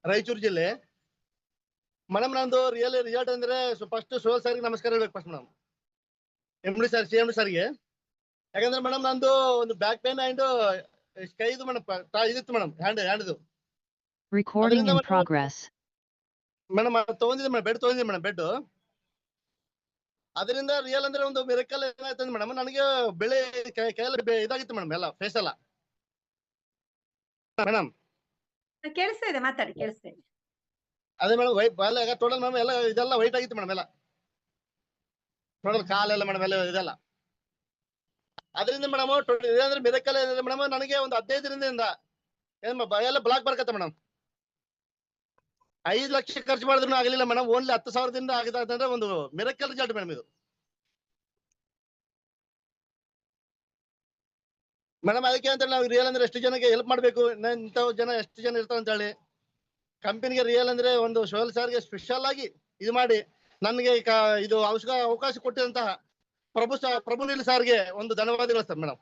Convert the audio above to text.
ರಾಯಚೂರು ಜಿಲ್ಲೆ. ಮೇಡಮ್ ನಂದು ರಿಸಲ್ಟ್ ಅಂದ್ರೆ ಫಸ್ಟ್ ಸೋಲ್ ಸರ್ಗೆ ನಮಸ್ಕಾರ ಹೇಳ್ಬೇಕು first madam. MD sir, CMD ಸರ್ಗೆ. ಯಾಕಂದ್ರೆ ಮೇಡಮ್ ನಂದು ಒಂದು ಬ್ಯಾಕ್ ಪೇನ್ ಅಂಡ್ ಕೈದು ಮೇಡಮ್ ಇದಿತ್ತು ಮೇಡಮ್, ಹ್ಯಾಂಡ್ದು. Recording in progress. ಮೇಡಮ್ ತಗೊಂಡಿದ್ದೆ ಮೇಡಮ್, ಬೆಡ್ ತಗೊಂಡಿದ್ದೆ ಮೇಡಮ್, ಬೆಡ್. ಅದರಿಂದ ರಿಯಲ್ ಅಂದ್ರೆ ಒಂದು ಮಿರಕಲ್ ಏನಾಯ್ತು ಮೇಡಮ್, ನನಗೆ ಬೆಳೆ ಕೈಯಲ್ಲಿ ಇದಾಗಿತ್ತು ಮೇಡಮ್, ಎಲ್ಲ ಫೇಸ್ ಎಲ್ಲ ಮೇಡಮ್. ಕೇಳಿಸ್ತಾ ಇದೆ, ಮಾತಾಡಿ, ಕೇಳಿಸ್ತಾ ಇದೆ. ಅದೇ ಮೇಡಮ್ ಎಲ್ಲ ಟೋಟಲ್ ಮೇಡಮ್ ಎಲ್ಲ ಇದೆಲ್ಲ ವೈಟ್ ಆಗಿತ್ತು ಮೇಡಮ್, ಎಲ್ಲ ಟೋಟಲ್ ಕಾಲೆಲ್ಲ ಮೇಡಮ್ ಎಲ್ಲ ಇದೆಲ್ಲ. ಅದರಿಂದ ಮೇಡಮ್ ಇದಂದ್ರೆ ಮಿರಕಲ್ ಏನಿದೆ ಮೇಡಮ್, ನನಗೆ ಒಂದು 15 ದಿನದಿಂದ ಎಲ್ಲ ಬ್ಲಾಕ್ ಬರ್ಕತ್ತೆ ಮೇಡಮ್. 5 ಲಕ್ಷ ಖರ್ಚು ಮಾಡಿದ್ರು ಆಗಲಿಲ್ಲ ಮೇಡಮ್, ಓನ್ಲಿ 10,000ದಿಂದ ಆಗಿದೆ ಅಂತಂದ್ರೆ ಒಂದು ಮಿರಕಲ್ ರಿಸಲ್ಟ್ ಮೇಡಮ್ ಇದು. ಮೇಡಮ್ ಅದಕ್ಕೆ ಅಂತ ನಾವು ರಿಯಲ್ ಅಂದ್ರೆ ಎಷ್ಟು ಜನಕ್ಕೆ ಹೆಲ್ಪ್ ಮಾಡ್ಬೇಕು, ಇಂಥವು ಜನ ಎಷ್ಟು ಜನ ಇರ್ತಾವ ಅಂತ ಹೇಳಿ ಕಂಪನಿಗೆ ರಿಯಲ್ ಅಂದ್ರೆ ಒಂದು ಶೋಲ್ ಸರ್ಗೆ ಸ್ಪೆಷಲ್ ಆಗಿ ಇದು ಮಾಡಿ ನನಗೆ ಇದು ಅವಕಾಶ ಕೊಟ್ಟಿದಂತಹ ಪ್ರಭು ನೀಲ್ ಸರ್ಗೆ ಒಂದು ಧನ್ಯವಾದಗಳು ಸರ್ ಮೇಡಮ್.